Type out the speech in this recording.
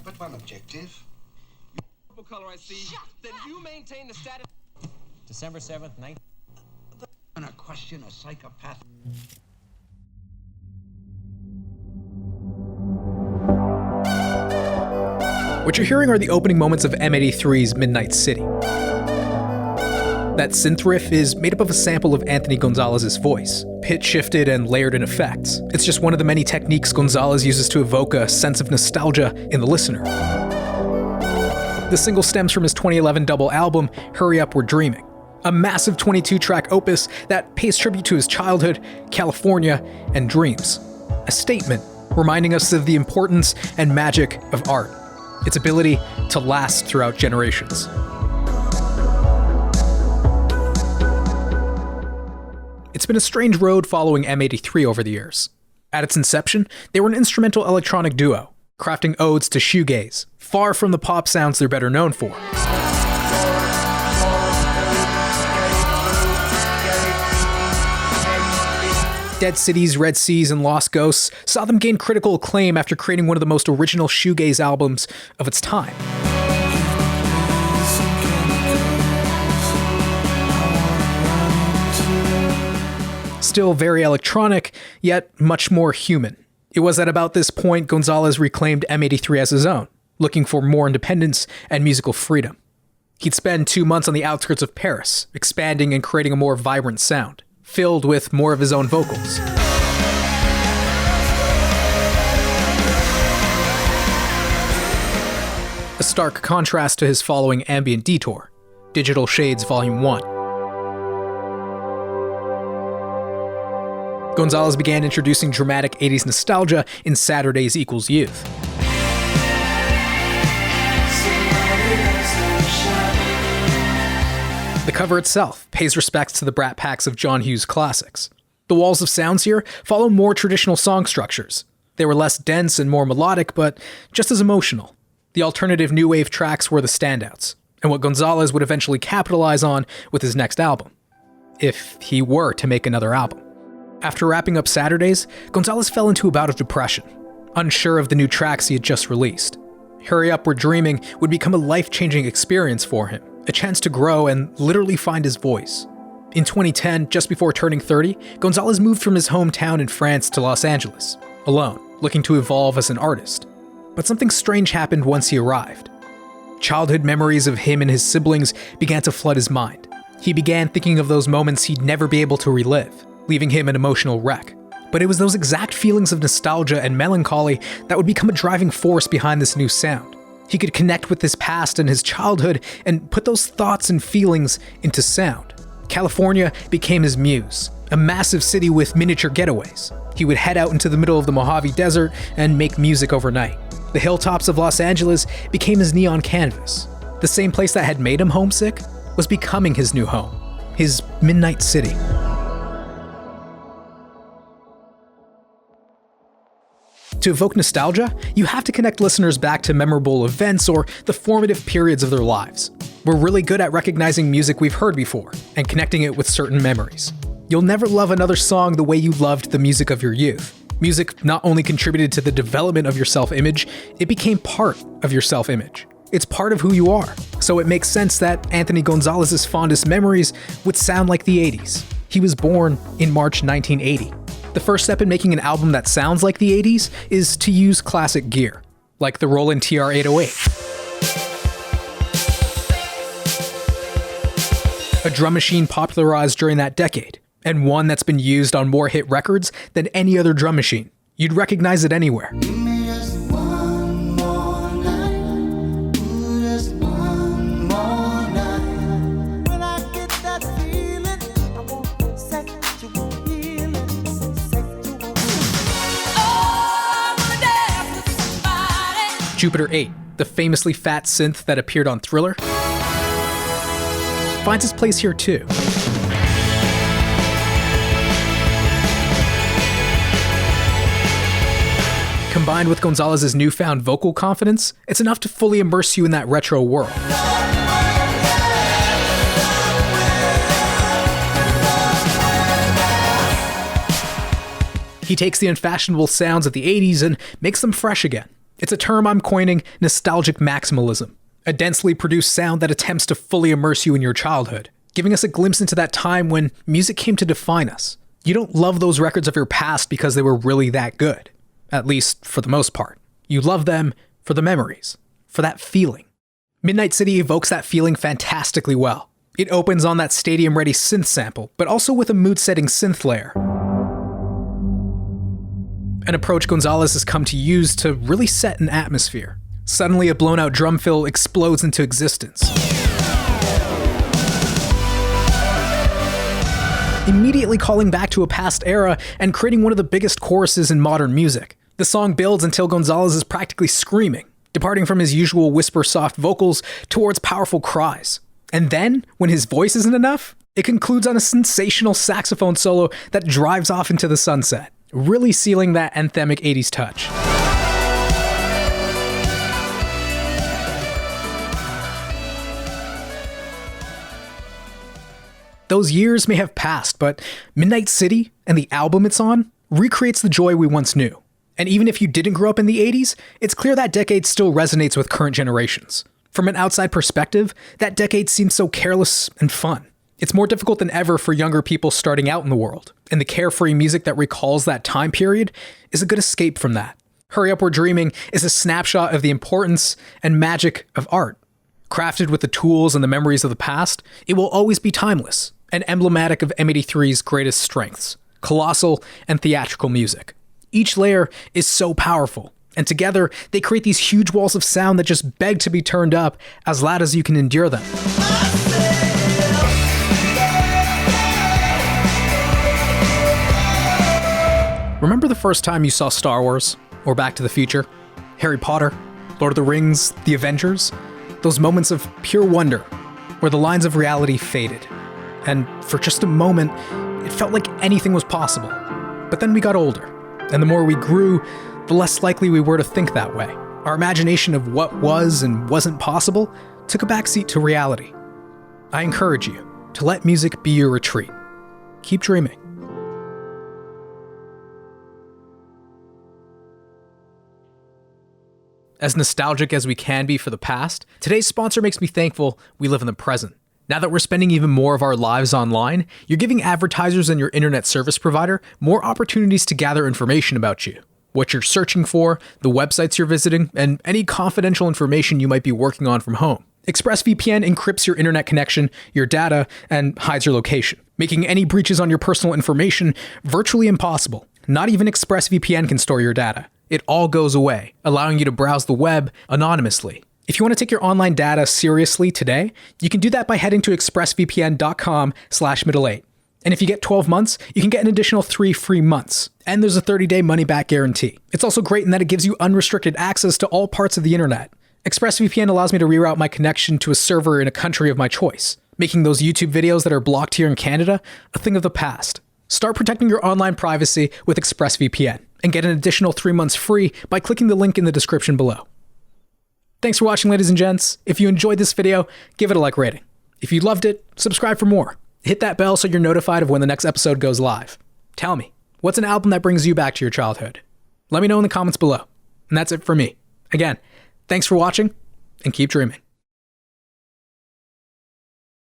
but one objective. Color I see. Then you maintain the status. December 7th, 19... And a question a psychopath. What you're hearing are the opening moments of M83's Midnight City. That synth riff is made up of a sample of Anthony Gonzalez's voice, pitch shifted and layered in effects. It's just one of the many techniques Gonzalez uses to evoke a sense of nostalgia in the listener. The single stems from his 2011 double album, Hurry Up, We're Dreaming, a massive 22-track opus that pays tribute to his childhood, California, and dreams. A statement reminding us of the importance and magic of art, its ability to last throughout generations. It's been a strange road following M83 over the years. At its inception, they were an instrumental electronic duo, crafting odes to shoegaze, far from the pop sounds they're better known for. Dead Cities, Red Seas, and Lost Ghosts saw them gain critical acclaim after creating one of the most original shoegaze albums of its time. Still very electronic, yet much more human. It was at about this point Gonzalez reclaimed M83 as his own, looking for more independence and musical freedom. He'd spend 2 months on the outskirts of Paris, expanding and creating a more vibrant sound, filled with more of his own vocals. A stark contrast to his following ambient detour, Digital Shades Volume 1. Gonzalez began introducing dramatic 80s nostalgia in Saturdays Equals Youth. The cover itself pays respects to the Brat Packs of John Hughes classics. The walls of sounds here follow more traditional song structures. They were less dense and more melodic, but just as emotional. The alternative new wave tracks were the standouts, and what Gonzalez would eventually capitalize on with his next album, if he were to make another album. After wrapping up Saturdays, Gonzalez fell into a bout of depression, unsure of the new tracks he had just released. Hurry Up, We're Dreaming would become a life-changing experience for him, a chance to grow and literally find his voice. In 2010, just before turning 30, Gonzalez moved from his hometown in France to Los Angeles, alone, looking to evolve as an artist. But something strange happened once he arrived. Childhood memories of him and his siblings began to flood his mind. He began thinking of those moments he'd never be able to relive, leaving him an emotional wreck. But it was those exact feelings of nostalgia and melancholy that would become a driving force behind this new sound. He could connect with his past and his childhood and put those thoughts and feelings into sound. California became his muse, a massive city with miniature getaways. He would head out into the middle of the Mojave Desert and make music overnight. The hilltops of Los Angeles became his neon canvas. The same place that had made him homesick was becoming his new home, his Midnight City. To evoke nostalgia, you have to connect listeners back to memorable events or the formative periods of their lives. We're really good at recognizing music we've heard before and connecting it with certain memories. You'll never love another song the way you loved the music of your youth. Music not only contributed to the development of your self-image, it became part of your self-image. It's part of who you are. So it makes sense that Anthony Gonzalez's fondest memories would sound like the 80s. He was born in March 1980. The first step in making an album that sounds like the 80s is to use classic gear, like the Roland TR-808. A drum machine popularized during that decade, and one that's been used on more hit records than any other drum machine. You'd recognize it anywhere. Jupiter 8, the famously fat synth that appeared on Thriller, finds its place here too. Combined with Gonzalez's newfound vocal confidence, it's enough to fully immerse you in that retro world. He takes the unfashionable sounds of the 80s and makes them fresh again. It's a term I'm coining nostalgic maximalism, a densely produced sound that attempts to fully immerse you in your childhood, giving us a glimpse into that time when music came to define us. You don't love those records of your past because they were really that good, at least for the most part. You love them for the memories, for that feeling. Midnight City evokes that feeling fantastically well. It opens on that stadium-ready synth sample, but also with a mood-setting synth layer. An approach Gonzalez has come to use to really set an atmosphere. Suddenly, a blown-out drum fill explodes into existence, immediately calling back to a past era and creating one of the biggest choruses in modern music. The song builds until Gonzalez is practically screaming, departing from his usual whisper-soft vocals towards powerful cries. And then, when his voice isn't enough, it concludes on a sensational saxophone solo that drives off into the sunset, really sealing that anthemic 80s touch. Those years may have passed, but Midnight City and the album it's on recreates the joy we once knew. And even if you didn't grow up in the 80s, it's clear that decade still resonates with current generations. From an outside perspective, that decade seems so careless and fun. It's more difficult than ever for younger people starting out in the world, and the carefree music that recalls that time period is a good escape from that. Hurry Up We're Dreaming is a snapshot of the importance and magic of art. Crafted with the tools and the memories of the past, it will always be timeless and emblematic of M83's greatest strengths, colossal and theatrical music. Each layer is so powerful, and together they create these huge walls of sound that just beg to be turned up as loud as you can endure them. Remember the first time you saw Star Wars, or Back to the Future, Harry Potter, Lord of the Rings, The Avengers? Those moments of pure wonder, where the lines of reality faded. And for just a moment, it felt like anything was possible. But then we got older, and the more we grew, the less likely we were to think that way. Our imagination of what was and wasn't possible took a backseat to reality. I encourage you to let music be your retreat. Keep dreaming. As nostalgic as we can be for the past, today's sponsor makes me thankful we live in the present. Now that we're spending even more of our lives online, you're giving advertisers and your internet service provider more opportunities to gather information about you, what you're searching for, the websites you're visiting, and any confidential information you might be working on from home. ExpressVPN encrypts your internet connection, your data, and hides your location, making any breaches on your personal information virtually impossible. Not even ExpressVPN can store your data. It all goes away, allowing you to browse the web anonymously. If you want to take your online data seriously today, you can do that by heading to expressvpn.com/middle8. And if you get 12 months, you can get an additional 3 free months. And there's a 30-day money-back guarantee. It's also great in that it gives you unrestricted access to all parts of the internet. ExpressVPN allows me to reroute my connection to a server in a country of my choice, making those YouTube videos that are blocked here in Canada a thing of the past. Start protecting your online privacy with ExpressVPN and get an additional 3 months free by clicking the link in the description below. Thanks for watching, ladies and gents. If you enjoyed this video, give it a like rating. If you loved it, subscribe for more. Hit that bell so you're notified of when the next episode goes live. Tell me, what's an album that brings you back to your childhood? Let me know in the comments below. And that's it for me. Again, thanks for watching, and keep dreaming.